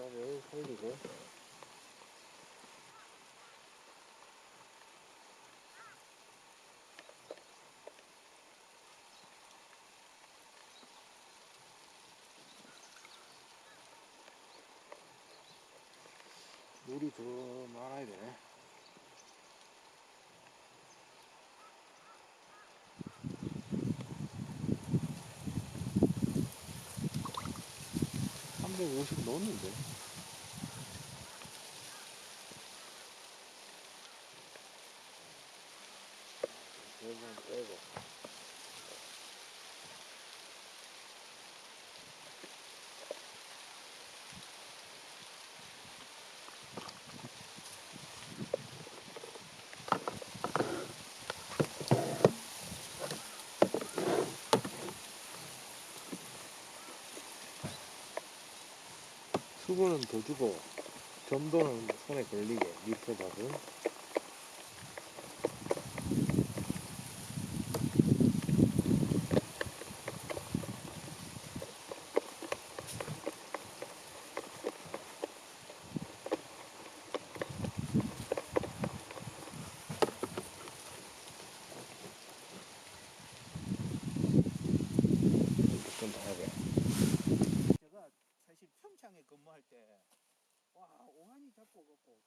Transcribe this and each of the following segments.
바닥을 살리고 물이 더 많아야 되네. (350) 넣었는데 이건 빼고 수분은 더 주고 점도는 손에 걸리게 밑에 밥은 좀 더 하게. 제가 사실 평창에 근무할 때 와 오한이 잡고 걷고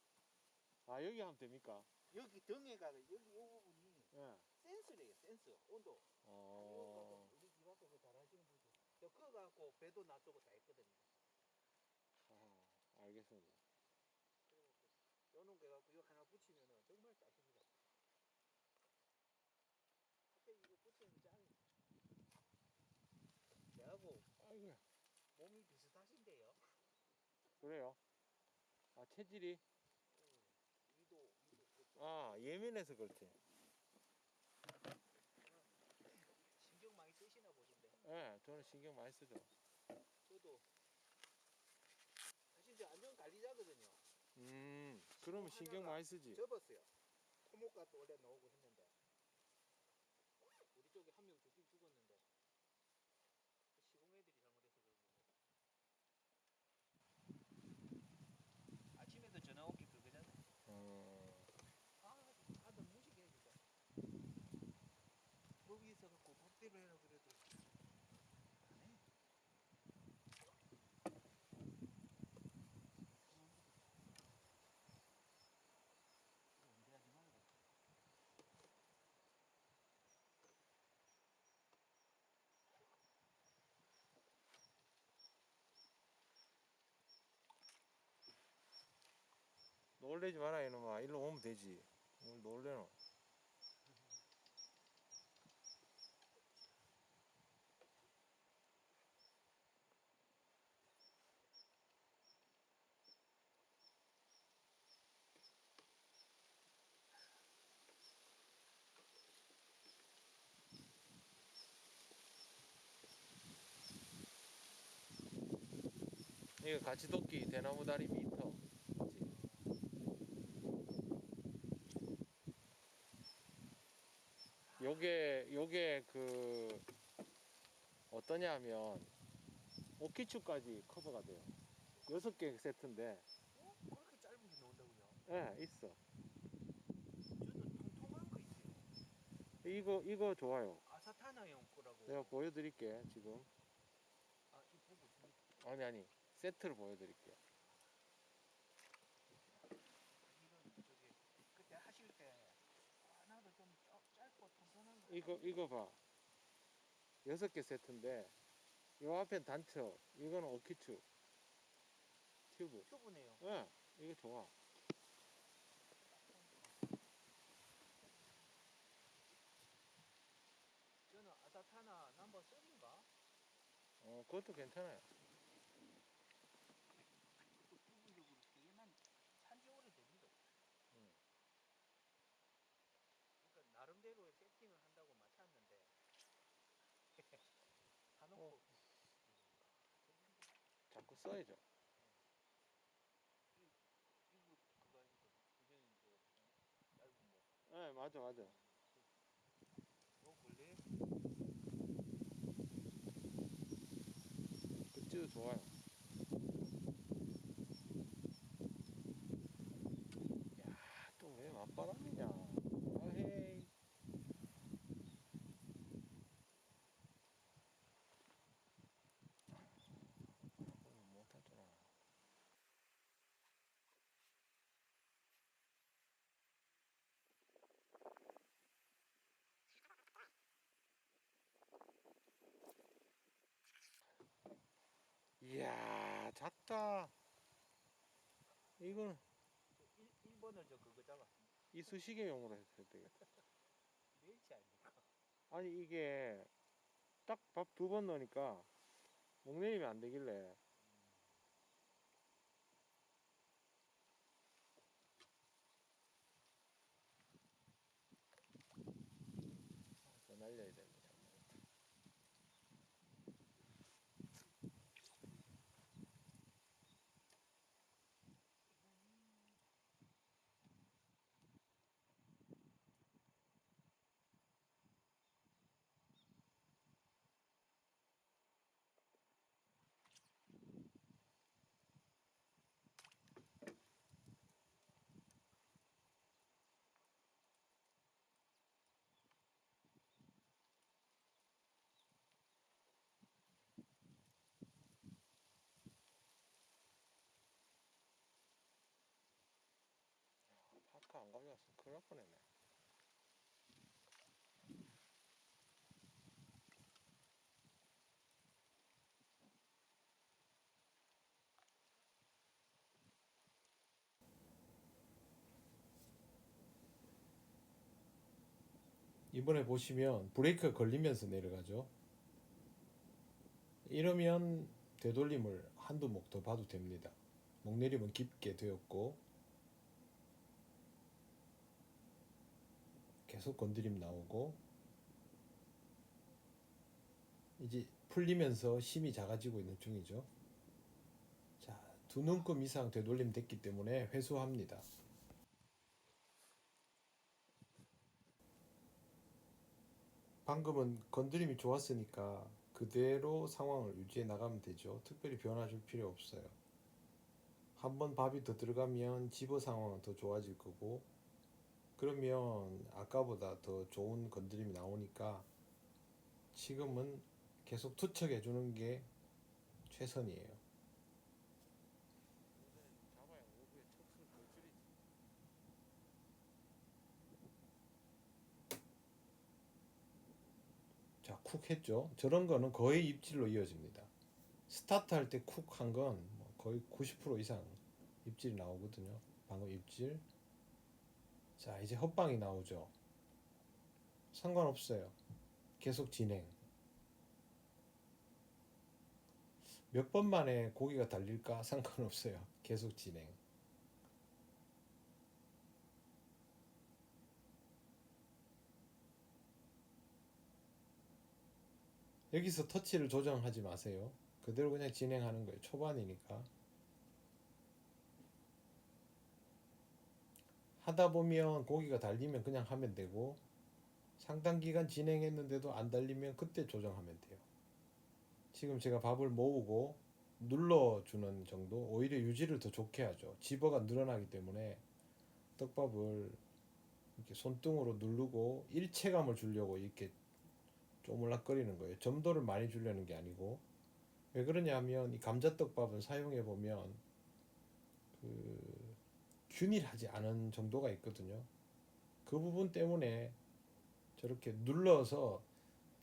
아 여기 하면 됩니까? 여기 등에가 여기 이 부분이 예. 센스래요. 센스 온도. 우리 집 앞에서 잘하시는 분들 저 그거 갖고 배도 놔두고 다 했거든요. 알겠습니다. 그래갖고 요놈 게 갖고 이거 하나 붙이면은 정말 딱입니다. 앞에 이거 붙이는 짱이. 저하고 아이고야. 몸이 비슷하신데요. 그래요? 아 체질이? 위도 아 예민해서 그렇지. 신경 많이 쓰시나 보신데. 예, 저는 신경 많이 쓰죠. 저도 사실 저 안전 관리자거든요. 그러면 신경 많이 쓰지. 접었어요. 토목갓도 원래 나오고 했는데 우리 쪽에 한 명 죽긴 죽었는데 시공 애들이 잘못해서 그런 거고. 아침에도 전화 오기 그거잖아. 아들 무식해 진짜. 거기 있어갖고 법대로 해라 그래도 안 해. 응대하지 말고. 놀래지 마라 이놈아. 일로 오면 되지. 뭘 놀래노. 이거 가치도끼 대나무 다리 미터. 요게 그 어떠냐 하면 오키추까지 커버가 돼요. 6개 세트인데. 그렇게 짧은 게 나온다고요? 예, 있어. 저는 통통한 거 있어요. 이거 좋아요. 아사타나용 거라고. 내가 보여드릴게 지금. 이 보고 있습니다. 아니 세트를 보여드릴게요. 이건 저기 그때 하실 때 나도 좀 짧고 통통한 거. 이거 봐. 6개 세트인데 요 앞엔 단처, 이거는 오키추 튜브. 튜브네요. 예, 이거 좋아. 저는 아사타나 넘버 3인가? 그것도 괜찮아요. 그 부분적으로 되게만 산지 오래됩니다. 그러니까 나름대로의 세팅을 한다고 맡았는데 사놓고 자꾸 써야죠. 이거 그거 아니고 그전에 짧은 뭐 예, 맞아. 요 걸레 그치도 좋아요. 이야, 작다. 이건 1번을 저 그거 잡았습니다. 이쑤시개용으로 했어야 되겠다. 멸치 아닙니까? 아니, 이게 딱 밥 2번 넣으니까 목내리면 안 되길래. 더 날려야 되는데, 정말. 파카 안 가져왔어. 큰일 날 뻔했네. 이번에 보시면 브레이크가 걸리면서 내려가죠. 이러면 되돌림을 한두 목 더 봐도 됩니다. 목내림은 깊게 되었고 계속 건드림 나오고 이제 풀리면서 심이 작아지고 있는 중이죠. 자, 2눈금 이상 되돌림 됐기 때문에 회수합니다. 방금은 건드림이 좋았으니까 그대로 상황을 유지해 나가면 되죠. 특별히 변화 줄 필요 없어요. 한번 밥이 더 들어가면 집어 상황은 더 좋아질 거고, 그러면 아까보다 더 좋은 건드림이 나오니까 지금은 계속 투척해 주는 게 최선이에요. 잡아야 오후에 척수를 더 줄이지. 자, 쿡 했죠. 저런 거는 거의 입질로 이어집니다. 스타트 할 때 쿡 한 건 거의 90% 이상 입질이 나오거든요. 방금 입질. 자, 이제 헛방이 나오죠. 상관없어요. 계속 진행. 몇 번 만에 고기가 달릴까? 상관없어요. 계속 진행. 여기서 터치를 조정하지 마세요. 그대로 그냥 진행하는 거예요. 초반이니까. 하다 보면 고기가 달리면 그냥 하면 되고, 상당 기간 진행했는데도 안 달리면 그때 조정하면 돼요. 지금 제가 밥을 모으고 눌러주는 정도, 오히려 유지를 더 좋게 하죠. 집어가 늘어나기 때문에 떡밥을 이렇게 손등으로 누르고 일체감을 주려고 이렇게 쪼물락거리는 거예요. 점도를 많이 주려는 게 아니고. 왜 그러냐면 이 감자떡밥은 사용해 보면 그 균일하지 않은 정도가 있거든요. 그 부분 때문에 저렇게 눌러서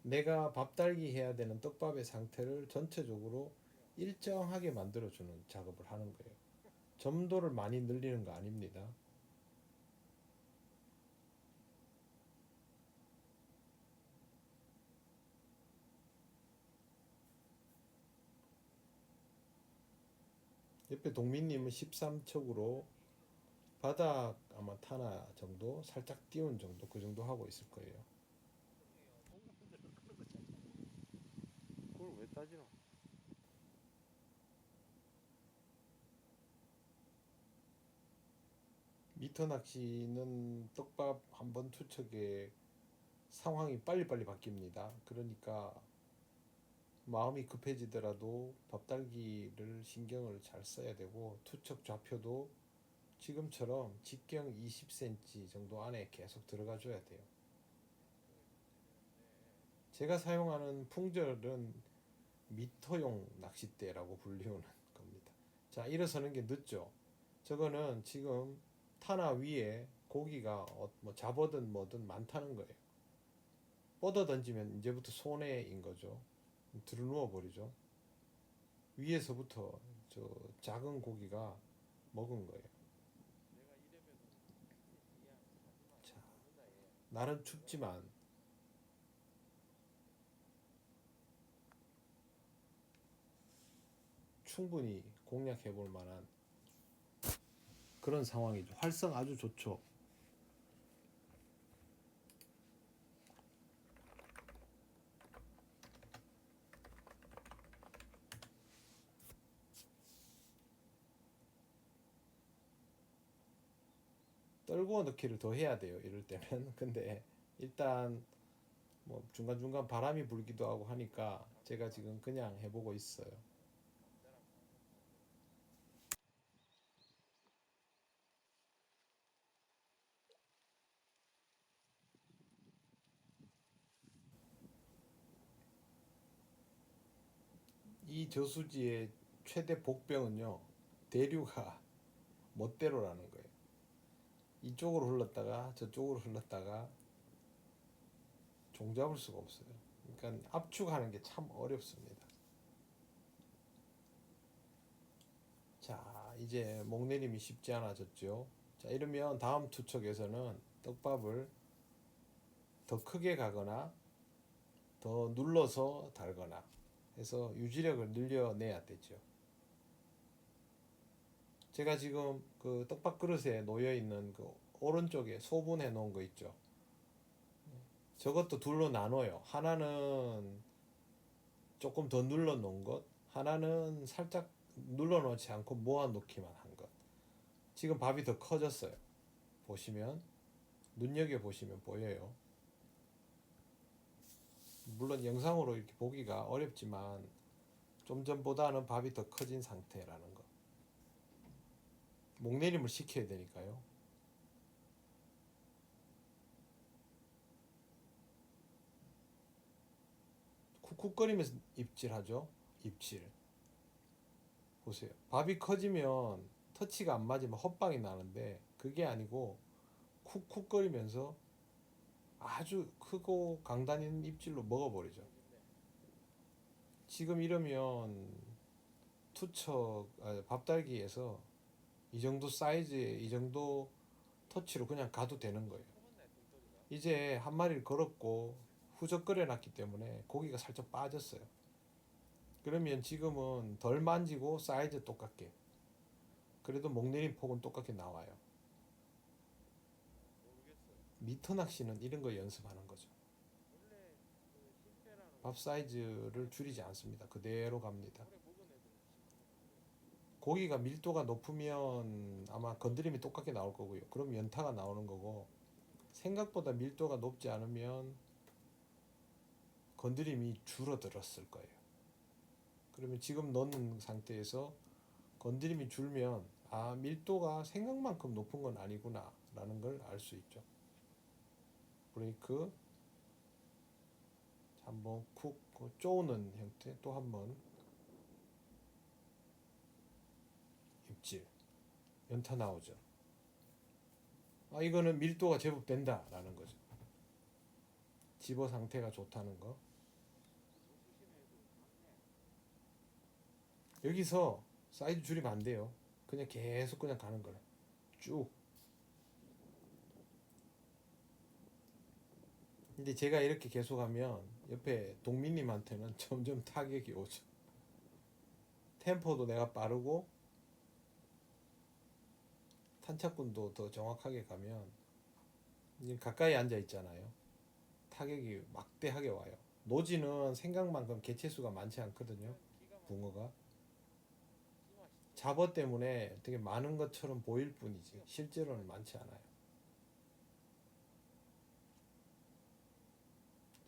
내가 밥 달기 해야 되는 떡밥의 상태를 전체적으로 일정하게 만들어주는 작업을 하는 거예요. 점도를 많이 늘리는 거 아닙니다. 옆에 동민님은 13척으로 바닥 아마 타나 정도 살짝 띄운 정도 그 정도 하고 있을 거예요. 그걸 왜 따지노? 미터 낚시는 떡밥 한 번 투척에 상황이 빨리빨리 바뀝니다. 그러니까 마음이 급해지더라도 밥달기를 신경을 잘 써야 되고 투척 좌표도 지금처럼 직경 20cm 정도 안에 계속 들어가 줘야 돼요. 제가 사용하는 풍절은 미터용 낚싯대라고 불리우는 겁니다. 자, 일어서는 게 늦죠. 저거는 지금 타나 위에 고기가 뭐 잡어든 뭐든 많다는 거예요. 뻗어 던지면 이제부터 손해인 거죠. 들어 누워 버리죠. 위에서부터 저 작은 고기가 먹은 거예요. 자, 날은 춥지만 충분히 공략해 볼 만한 그런 상황이죠. 활성 아주 좋죠. 떨구어 넣기를 더 해야 돼요. 이럴 때는. 근데 일단 뭐 중간중간 바람이 불기도 하고 하니까 제가 지금 그냥 해보고 있어요. 이 저수지의 최대 복병은요, 대류가 멋대로라는 거예요. 이쪽으로 흘렀다가 저쪽으로 흘렀다가 종잡을 수가 없어요. 그러니까 압축하는 게 참 어렵습니다. 자, 이제 목내림이 쉽지 않아졌죠. 자, 이러면 다음 투척에서는 떡밥을 더 크게 가거나 더 눌러서 달거나 해서 유지력을 늘려내야 되죠. 제가 지금 그 떡밥 그릇에 놓여 있는 그 오른쪽에 소분해 놓은 거 있죠. 저것도 둘로 나눠요. 하나는 조금 더 눌러 놓은 것, 하나는 살짝 눌러 놓지 않고 모아 놓기만 한 것. 지금 밥이 더 커졌어요. 보시면 눈여겨 보시면 보여요. 물론 영상으로 이렇게 보기가 어렵지만 좀 전보다는 밥이 더 커진 상태라는 거. 목내림을 시켜야 되니까요. 쿡쿡거리면서 입질하죠. 입질. 보세요. 밥이 커지면 터치가 안 맞으면 헛방이 나는데 그게 아니고 쿡쿡거리면서 아주 크고 강단 있는 입질로 먹어버리죠. 지금 이러면 밥달기에서 이 정도 사이즈에 이 정도 터치로 그냥 가도 되는 거예요. 이제 한 마리를 걸었고 후적거려 놨기 때문에 고기가 살짝 빠졌어요. 그러면 지금은 덜 만지고 사이즈 똑같게, 그래도 목내림 폭은 똑같게 나와요. 미터 낚시는 이런 거 연습하는 거죠. 밥 사이즈를 줄이지 않습니다. 그대로 갑니다. 고기가 밀도가 높으면 아마 건드림이 똑같게 나올 거고요. 그럼 연타가 나오는 거고, 생각보다 밀도가 높지 않으면 건드림이 줄어들었을 거예요. 그러면 지금 넣는 상태에서 건드림이 줄면 아, 밀도가 생각만큼 높은 건 아니구나 라는 걸 알 수 있죠. 브레이크 한번 쿡 쪼는 형태, 또 한번 입질, 연타 나오죠. 아, 이거는 밀도가 제법 된다 라는 거죠. 집어 상태가 좋다는 거. 여기서 사이즈 줄이면 안 돼요. 그냥 계속 그냥 가는 거라. 쭉. 근데 제가 이렇게 계속하면 옆에 동민님한테는 점점 타격이 오죠. 템포도 내가 빠르고 탄착군도 더 정확하게 가면 가까이 앉아 있잖아요. 타격이 막대하게 와요. 노지는 생각만큼 개체수가 많지 않거든요. 붕어가 잡어 때문에 되게 많은 것처럼 보일 뿐이지 실제로는 많지 않아요.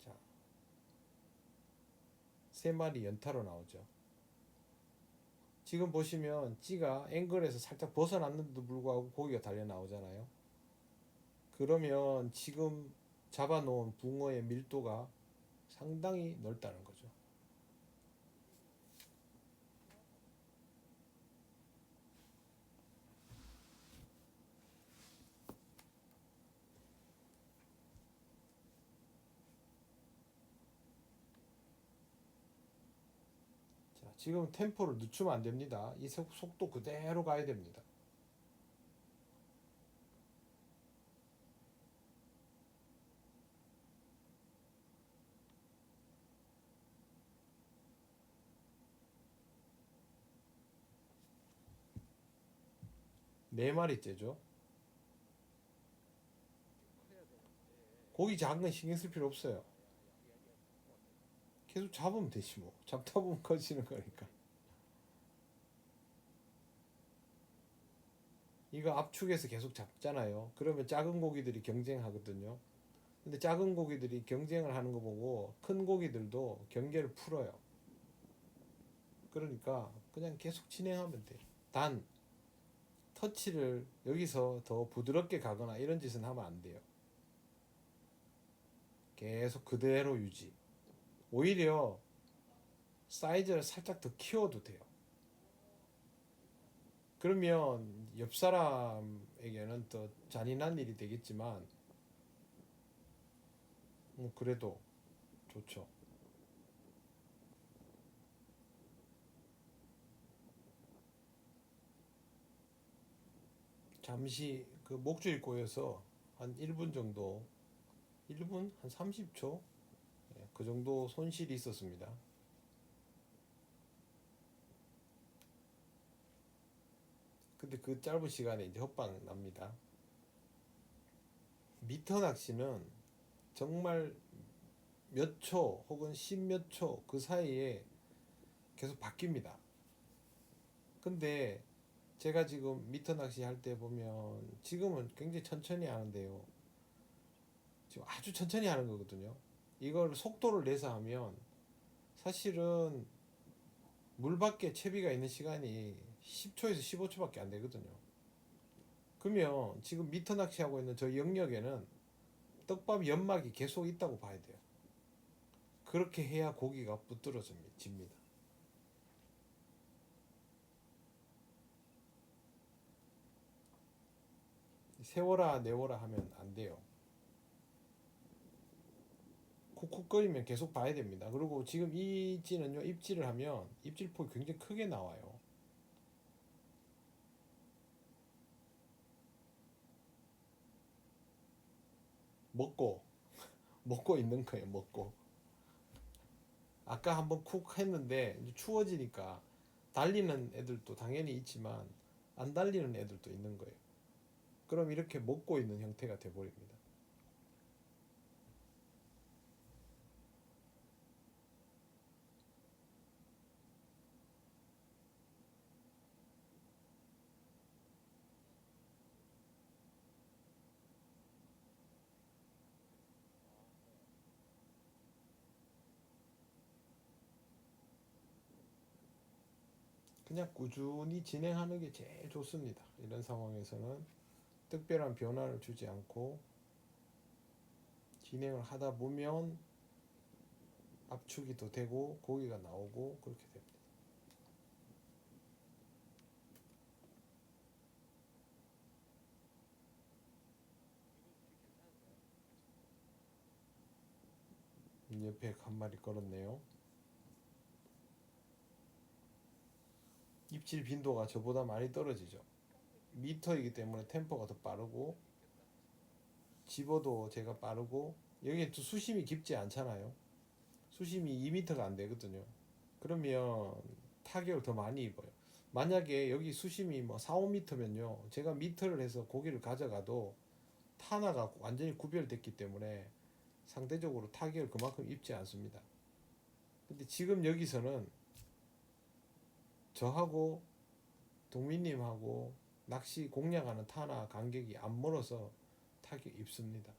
자, 세 마리 연타로 나오죠. 지금 보시면 찌가 앵글에서 살짝 벗어났는데도 불구하고 고기가 달려 나오잖아요. 그러면 지금 잡아놓은 붕어의 밀도가 상당히 넓다는 거죠. 자, 지금 템포를 늦추면 안 됩니다. 이 속도 그대로 가야 됩니다. 네 마리째죠. 커야 되는데. 고기 작은 건 신경 쓸 필요 없어요. 계속 잡으면 되지 뭐. 잡다 보면 커지는 거니까. 이거 압축해서 계속 잡잖아요. 그러면 작은 고기들이 경쟁하거든요. 근데 작은 고기들이 경쟁을 하는 거 보고 큰 고기들도 경계를 풀어요. 그러니까 그냥 계속 진행하면 돼요. 단 터치를 여기서 더 부드럽게 가거나 이런 짓은 하면 안 돼요. 계속 그대로 유지. 오히려 사이즈를 살짝 더 키워도 돼요. 그러면 옆 사람에게는 더 잔인한 일이 되겠지만 그래도 좋죠. 잠시 그 목줄이 꼬여서 한 1분 정도, 1분 한 30초 그 정도 손실이 있었습니다. 근데 그 짧은 시간에 이제 헛방 납니다. 미터 낚시는 정말 몇 초 혹은 십몇 초 그 사이에 계속 바뀝니다. 근데 제가 지금 미터 낚시 할 때 보면 지금은 굉장히 천천히 하는데요. 지금 아주 천천히 하는 거거든요. 이걸 속도를 내서 하면 사실은 물 밖에 채비가 있는 시간이 10초에서 15초밖에 안 되거든요. 그러면 지금 미터 낚시하고 있는 저 영역에는 떡밥 연막이 계속 있다고 봐야 돼요. 그렇게 해야 고기가 부드러집니다. 세워라 내워라 하면 안 돼요. 쿡쿡거리면 계속 봐야 됩니다. 그리고 지금 이 찌는요, 입질을 하면 입질폭이 굉장히 크게 나와요. 먹고 먹고 있는 거예요. 먹고 아까 한번 쿡 했는데 이제 추워지니까 달리는 애들도 당연히 있지만 안 달리는 애들도 있는 거예요. 그럼 이렇게 먹고 있는 형태가 돼버립니다. 그냥 꾸준히 진행하는 게 제일 좋습니다. 이런 상황에서는 특별한 변화를 주지 않고 진행을 하다 보면 압축이 더 되고 고기가 나오고 그렇게 됩니다. 옆에 한 마리 걸었네요. 입질 빈도가 저보다 많이 떨어지죠. 미터이기 때문에 템포가 더 빠르고 집어도 제가 빠르고 여기 또 수심이 깊지 않잖아요. 수심이 2m가 안 되거든요. 그러면 타격을 더 많이 입어요. 만약에 여기 수심이 뭐 4, 5m면요. 제가 미터를 해서 고기를 가져가도 타나가 완전히 구별됐기 때문에 상대적으로 타격을 그만큼 입지 않습니다. 근데 지금 여기서는 저하고 동민님하고 낚시 공략하는 타나 간격이 안 멀어서 타격 입습니다.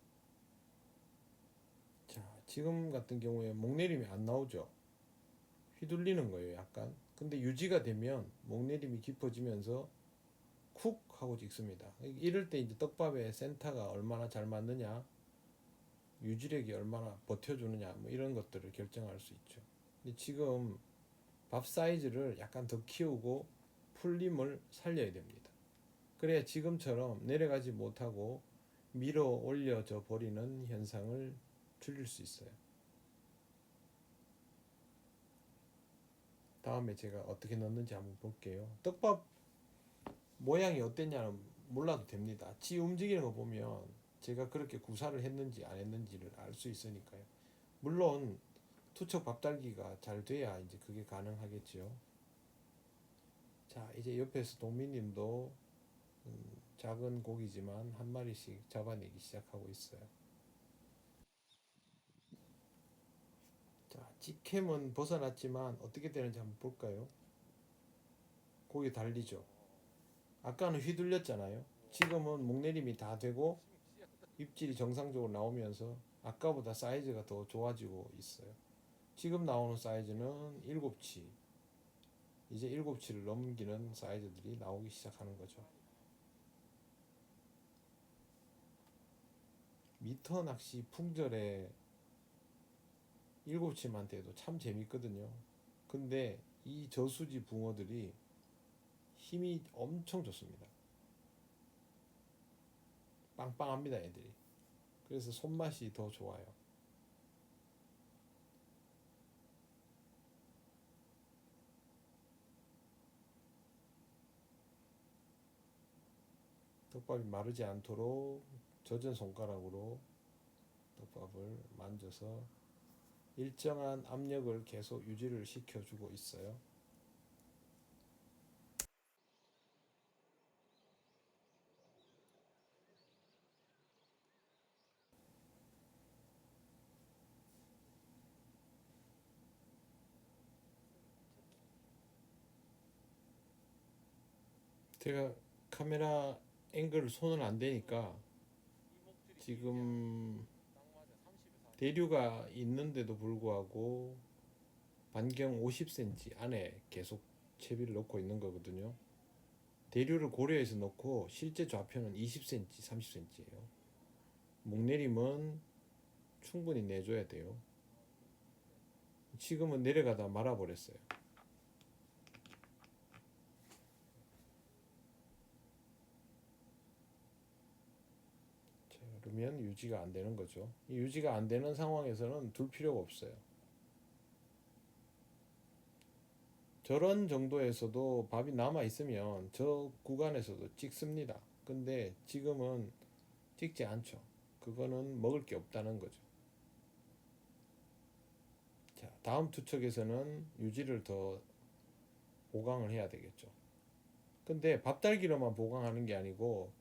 자, 지금 같은 경우에 목내림이 안 나오죠. 휘둘리는 거예요, 약간. 근데 유지가 되면 목내림이 깊어지면서 쿡 하고 찍습니다. 이럴 때 이제 떡밥의 센터가 얼마나 잘 맞느냐, 유지력이 얼마나 버텨주느냐, 뭐 이런 것들을 결정할 수 있죠. 근데 지금 밥 사이즈를 약간 더 키우고 풀림을 살려야 됩니다. 그래야 지금처럼 내려가지 못하고 밀어 올려져 버리는 현상을 줄일 수 있어요. 다음에 제가 어떻게 넣는지 한번 볼게요. 떡밥 모양이 어땠냐는 몰라도 됩니다. 지 움직이는 거 보면 제가 그렇게 구사를 했는지 안 했는지를 알 수 있으니까요. 물론 투척 밥달기가 잘 돼야 이제 그게 가능하겠죠. 자, 이제 옆에서 동민님도 작은 고기지만 한 마리씩 잡아내기 시작하고 있어요. 자, 직캠은 벗어났지만 어떻게 되는지 한번 볼까요? 고기 달리죠. 아까는 휘둘렸잖아요. 지금은 목내림이 다 되고 입질이 정상적으로 나오면서 아까보다 사이즈가 더 좋아지고 있어요. 지금 나오는 사이즈는 7치. 이제 7치를 넘기는 사이즈들이 나오기 시작하는 거죠. 미터 낚시 풍절에 7치만 돼도 참 재밌거든요. 근데 이 저수지 붕어들이 힘이 엄청 좋습니다. 빵빵합니다, 애들이. 그래서 손맛이 더 좋아요. 떡밥이 마르지 않도록 젖은 손가락으로 떡밥을 만져서 일정한 압력을 계속 유지를 시켜주고 있어요. 제가 카메라 앵글 손을 안 대니까 지금 대류가 있는데도 불구하고 반경 50cm 안에 계속 채비를 넣고 있는 거거든요. 대류를 고려해서 넣고 실제 좌표는 20cm, 30cm예요. 목내림은 충분히 내줘야 돼요. 지금은 내려가다 말아버렸어요. 자, 그러면 유지가 안 되는 거죠. 이 유지가 안 되는 상황에서는 둘 필요가 없어요. 저런 정도에서도 밥이 남아 있으면 저 구간에서도 찍습니다. 근데 지금은 찍지 않죠. 그거는 먹을 게 없다는 거죠. 자, 다음 투척에서는 유지를 더 보강을 해야 되겠죠. 근데 밥달기로만 보강하는 게 아니고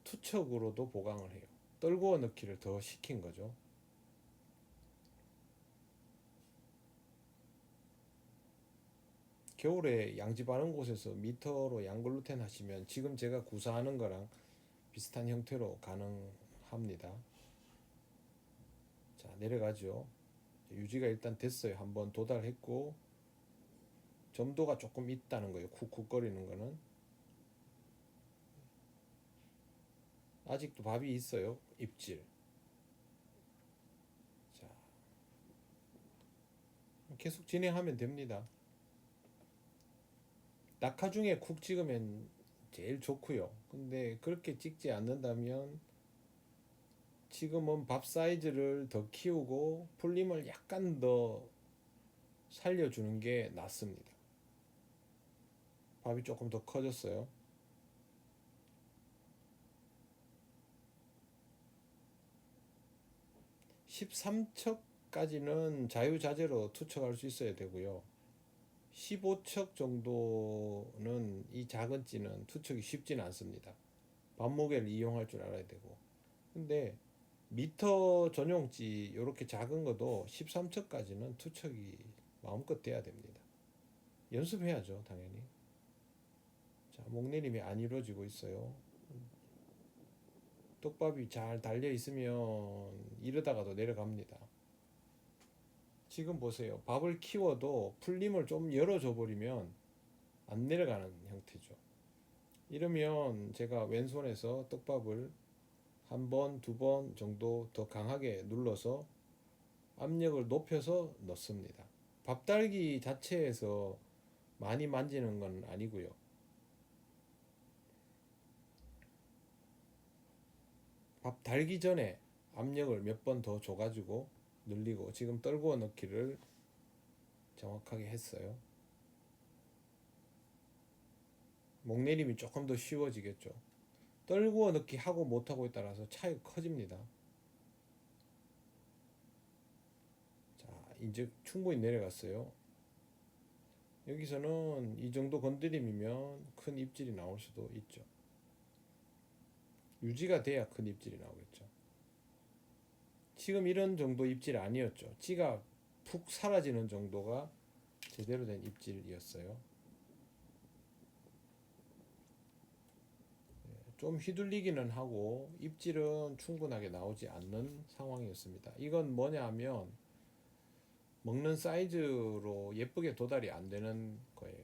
투척으로도 보강을 해요. 떨구어 넣기를 더 시킨 거죠. 겨울에 양지 바른 곳에서 미터로 양글루텐 하시면 지금 제가 구사하는 거랑 비슷한 형태로 가능합니다. 자, 내려가죠. 유지가 일단 됐어요. 한번 도달했고 점도가 조금 있다는 거예요. 쿡쿡거리는 거는. 아직도 밥이 있어요. 입질. 자, 계속 진행하면 됩니다. 낙하 중에 쿡 찍으면 제일 좋고요. 근데 그렇게 찍지 않는다면 지금은 밥 사이즈를 더 키우고 풀림을 약간 더 살려주는 게 낫습니다. 밥이 조금 더 커졌어요. 13척까지는 자유자재로 투척할 수 있어야 되고요. 15척 정도는 이 작은 찌는 투척이 쉽지는 않습니다. 밥무게를 이용할 줄 알아야 되고. 근데 미터 전용찌 이렇게 작은 것도 13척까지는 투척이 마음껏 돼야 됩니다. 연습해야죠, 당연히. 자, 목내림이 안 이루어지고 있어요. 떡밥이 잘 달려 있으면 이러다가도 내려갑니다. 지금 보세요. 밥을 키워도 풀림을 좀 열어줘 버리면 안 내려가는 형태죠. 이러면 제가 왼손에서 떡밥을 한 번, 두 번 정도 더 강하게 눌러서 압력을 높여서 넣습니다. 밥달기 자체에서 많이 만지는 건 아니고요. 밥 달기 전에 압력을 몇 번 더 줘가지고 늘리고 지금 떨구어 넣기를 정확하게 했어요. 목내림이 조금 더 쉬워지겠죠. 떨구어 넣기 하고 못하고에 따라서 차이가 커집니다. 자, 이제 충분히 내려갔어요. 여기서는 이 정도 건드림이면 큰 입질이 나올 수도 있죠. 유지가 돼야 큰 입질이 나오겠죠. 지금 이런 정도 입질 아니었죠. 찌가 푹 사라지는 정도가 제대로 된 입질이었어요. 좀 휘둘리기는 하고 입질은 충분하게 나오지 않는 상황이었습니다. 이건 뭐냐 하면 먹는 사이즈로 예쁘게 도달이 안 되는 거예요.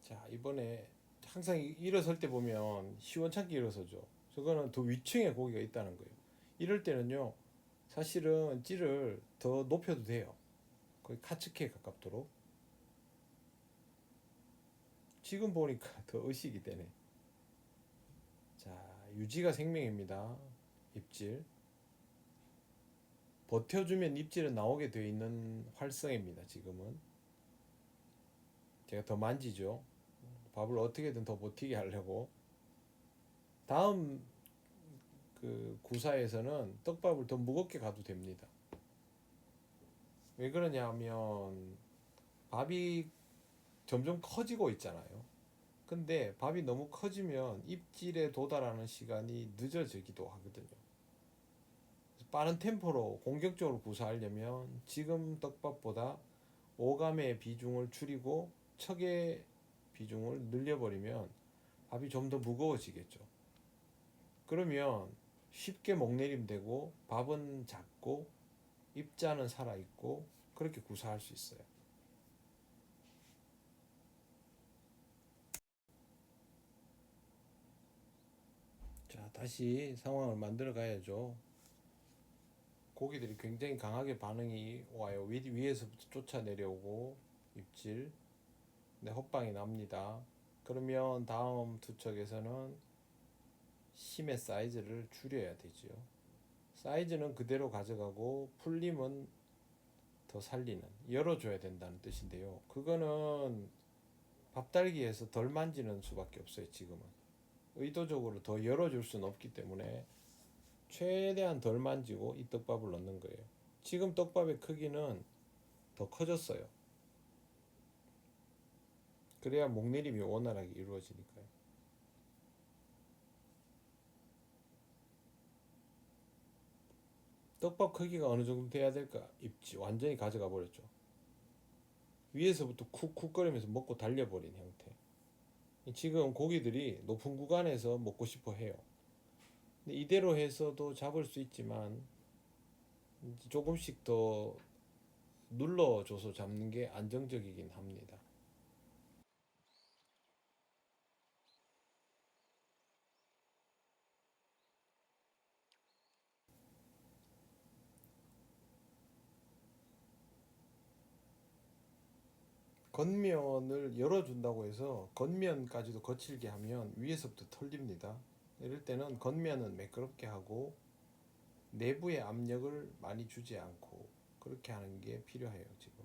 자, 이번에 항상 일어설 때 보면 시원찮게 일어서죠. 저거는 더 위층에 고기가 있다는 거예요. 이럴 때는요, 사실은 찌를 더 높여도 돼요. 거의 카츠키에 가깝도록. 지금 보니까 더 의식이 되네. 자, 유지가 생명입니다. 입질. 버텨주면 입질은 나오게 되어 있는 활성입니다. 지금은. 제가 더 만지죠. 밥을 어떻게든 더 버티게 하려고. 다음 그 구사에서는 떡밥을 더 무겁게 가도 됩니다. 왜 그러냐 하면 밥이 점점 커지고 있잖아요. 근데 밥이 너무 커지면 입질에 도달하는 시간이 늦어지기도 하거든요. 빠른 템포로 공격적으로 구사하려면 지금 떡밥보다 오감의 비중을 줄이고 척의 비중을 늘려버리면 밥이 좀 더 무거워지겠죠. 그러면 쉽게 목내림 되고 밥은 작고 입자는 살아있고 그렇게 구사할 수 있어요. 자, 다시 상황을 만들어 가야죠. 고기들이 굉장히 강하게 반응이 와요. 위에서부터 쫓아 내려오고 입질. 네, 헛방이 납니다. 그러면 다음 투척에서는 심의 사이즈를 줄여야 되지요. 사이즈는 그대로 가져가고 풀림은 더 살리는, 열어줘야 된다는 뜻인데요. 그거는 밥달기에서 덜 만지는 수밖에 없어요. 지금은 의도적으로 더 열어줄 수는 없기 때문에 최대한 덜 만지고 이 떡밥을 넣는 거예요. 지금 떡밥의 크기는 더 커졌어요. 그래야 목내림이 원활하게 이루어지니까요. 떡밥 크기가 어느 정도 돼야 될까? 입지 완전히 가져가 버렸죠. 위에서부터 쿡쿡거리면서 먹고 달려버린 형태. 지금 고기들이 높은 구간에서 먹고 싶어 해요. 근데 이대로 해서도 잡을 수 있지만 조금씩 더 눌러줘서 잡는 게 안정적이긴 합니다. 겉면을 열어준다고 해서 겉면까지도 거칠게 하면 위에서부터 털립니다. 이럴 때는 겉면은 매끄럽게 하고 내부의 압력을 많이 주지 않고 그렇게 하는 게 필요해요. 지금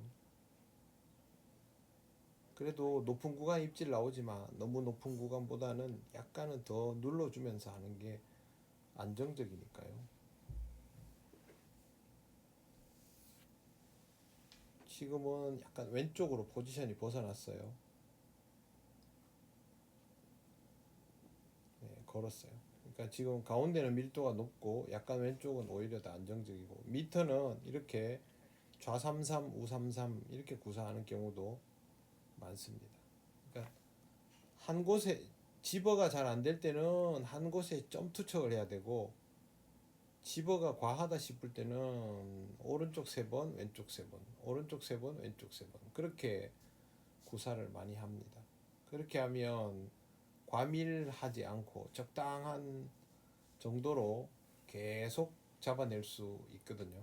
그래도 높은 구간 입질 나오지만 너무 높은 구간보다는 약간은 더 눌러주면서 하는 게 안정적이니까요. 지금은 약간 왼쪽으로 포지션이 벗어났어요. 네, 걸었어요. 그러니까 지금 가운데는 밀도가 높고 약간 왼쪽은 오히려 더 안정적이고 미터는 이렇게 좌33, 우삼삼 이렇게 구사하는 경우도 많습니다. 그러니까 한 곳에 집어가 잘 안 될 때는 한 곳에 점 투척을 해야 되고 집어가 과하다 싶을 때는 오른쪽 3번, 왼쪽 3번, 오른쪽 3번, 왼쪽 3번 그렇게 구사를 많이 합니다. 그렇게 하면 과밀하지 않고 적당한 정도로 계속 잡아낼 수 있거든요.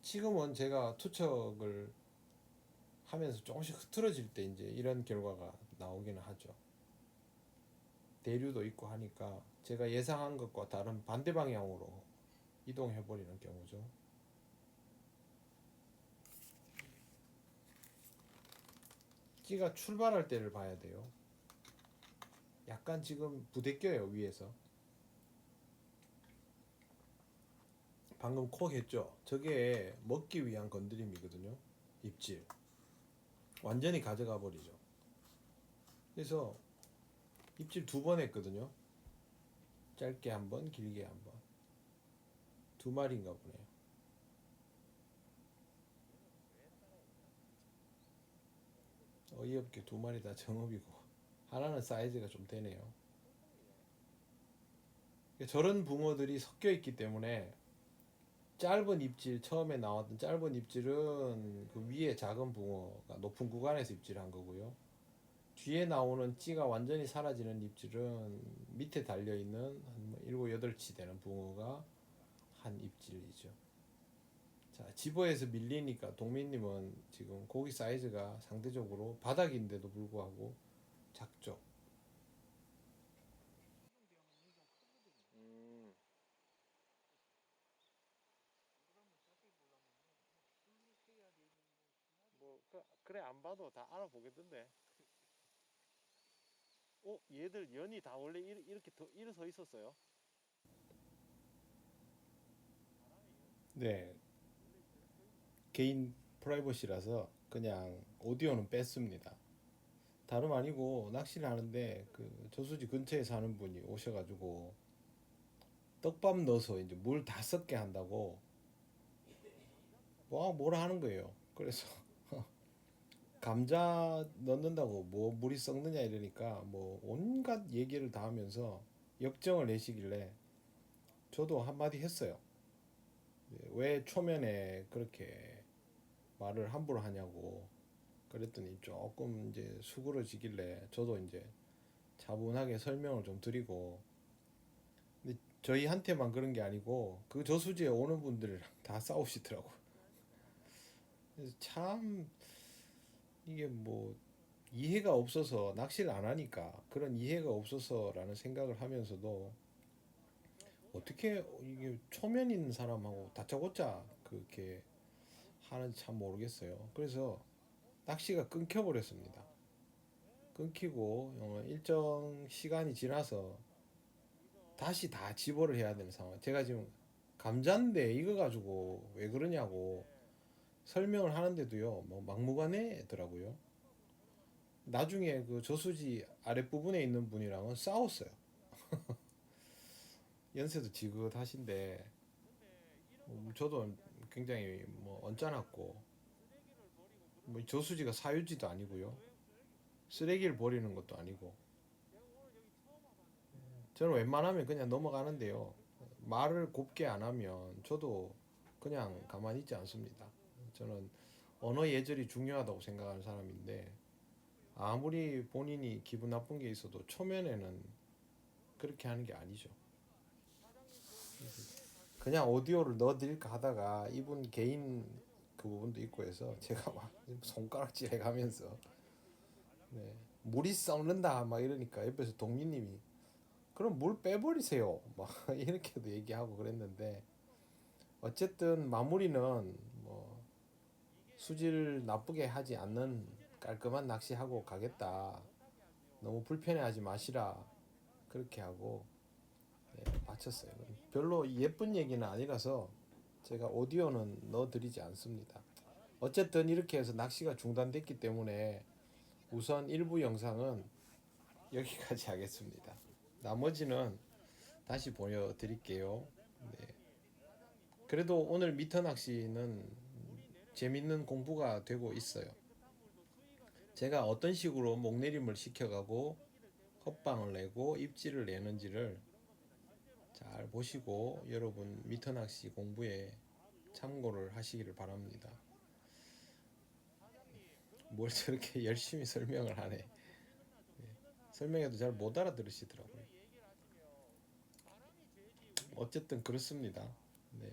지금은 제가 투척을 하면서 조금씩 흐트러질 때 이제 이런 결과가 나오기는 하죠. 대류도 있고 하니까 제가 예상한 것과 다른 반대 방향으로 이동해 버리는 경우죠. 찌가 출발할 때를 봐야 돼요. 약간 지금 부대껴요 위에서. 방금 콕 했죠. 저게 먹기 위한 건드림이거든요. 입질 완전히 가져가 버리죠. 그래서 입질 2번 했거든요. 짧게 한 번, 길게 한 번. 2마리인가 보네요. 어이없게 2마리 다 정업이고 하나는 사이즈가 좀 되네요. 저런 붕어들이 섞여 있기 때문에 짧은 입질, 처음에 나왔던 짧은 입질은 그 위에 작은 붕어가 높은 구간에서 입질한 거고요. 뒤에 나오는 찌가 완전히 사라지는 입질은 밑에 달려있는 한 7, 8치 되는 붕어가 한 입질이죠. 자, 집어에서 밀리니까 동민님은 지금 고기 사이즈가 상대적으로 바닥인데도 불구하고 작죠. 뭐 그래 안 봐도 다 알아보겠던데. 얘들 연이 다 원래 이렇게 일어서 있었어요? 네, 개인 프라이버시라서 그냥 오디오는 뺐습니다. 다름 아니고 낚시를 하는데 그 저수지 근처에 사는 분이 오셔가지고 떡밥 넣어서 이제 물 다 섞게 한다고 뭐라 하는 거예요. 그래서 감자 넣는다고 뭐 물이 썩느냐 이러니까 뭐 온갖 얘기를 다 하면서 역정을 내시길래 저도 한마디 했어요. 왜 초면에 그렇게 말을 함부로 하냐고 그랬더니 조금 이제 수그러지길래 저도 이제 차분하게 설명을 좀 드리고, 근데 저희한테만 그런 게 아니고 그 저수지에 오는 분들이랑 다 싸우시더라고. 그래서 참 이게 뭐 이해가 없어서 낚시를 안 하니까 그런 이해가 없어서라는 생각을 하면서도 어떻게 이게 초면 있는 사람하고 다짜고짜 그렇게 하는지 참 모르겠어요. 그래서 낚시가 끊겨버렸습니다. 끊기고 일정 시간이 지나서 다시 다 집어를 해야 되는 상황. 제가 지금 감자인데 이거 가지고 왜 그러냐고 설명을 하는데도요, 뭐 막무가내더라고요. 나중에 그 저수지 아랫부분에 있는 분이랑은 싸웠어요. 연세도 지긋하신데 저도 굉장히 뭐 언짢았고, 뭐 저수지가 사유지도 아니고요, 쓰레기를 버리는 것도 아니고, 저는 웬만하면 그냥 넘어가는데요. 말을 곱게 안 하면 저도 그냥 가만히 있지 않습니다. 저는 언어 예절이 중요하다고 생각하는 사람인데 아무리 본인이 기분 나쁜 게 있어도 초면에는 그렇게 하는 게 아니죠. 그냥 오디오를 넣어드릴까 하다가 이분 개인 그 부분도 있고 해서 제가 막 손가락질 해가면서 네, 물이 썩는다 막 이러니까 옆에서 동민님이 그럼 물 빼버리세요 막 이렇게도 얘기하고 그랬는데, 어쨌든 마무리는 뭐 수질 나쁘게 하지 않는 깔끔한 낚시하고 가겠다, 너무 불편해하지 마시라 그렇게 하고 마쳤어요. 별로 예쁜 얘기는 아니라서 제가 오디오는 넣어드리지 않습니다. 어쨌든 이렇게 해서 낚시가 중단됐기 때문에 우선 일부 영상은 여기까지 하겠습니다. 나머지는 다시 보여드릴게요. 네. 그래도 오늘 미터 낚시는 재밌는 공부가 되고 있어요. 제가 어떤 식으로 목내림을 시켜가고 헛방을 내고 입질을 내는지를 잘 보시고 여러분 미터 낚시 공부에 참고를 하시기를 바랍니다. 뭘 저렇게 열심히 설명을 하네. 설명해도 잘 못 알아들으시더라고요. 어쨌든 그렇습니다. 네.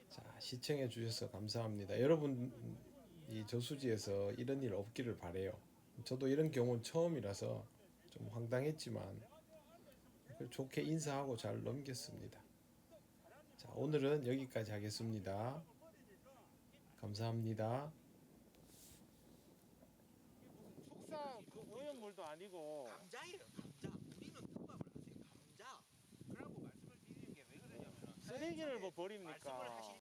자, 시청해 주셔서 감사합니다. 여러분 이 저수지에서 이런 일 없기를 바래요. 저도 이런 경우는 처음이라서 좀 황당했지만 좋게 인사하고 잘 넘겼습니다. 자, 오늘은 여기까지 하겠습니다. 감사합니다. 축사 그 오염물도 아니고 감자예요, 감자. 우리는 덮밥을 하세요, 감자. 쓰레기를 뭐 버립니까? 말씀을 하실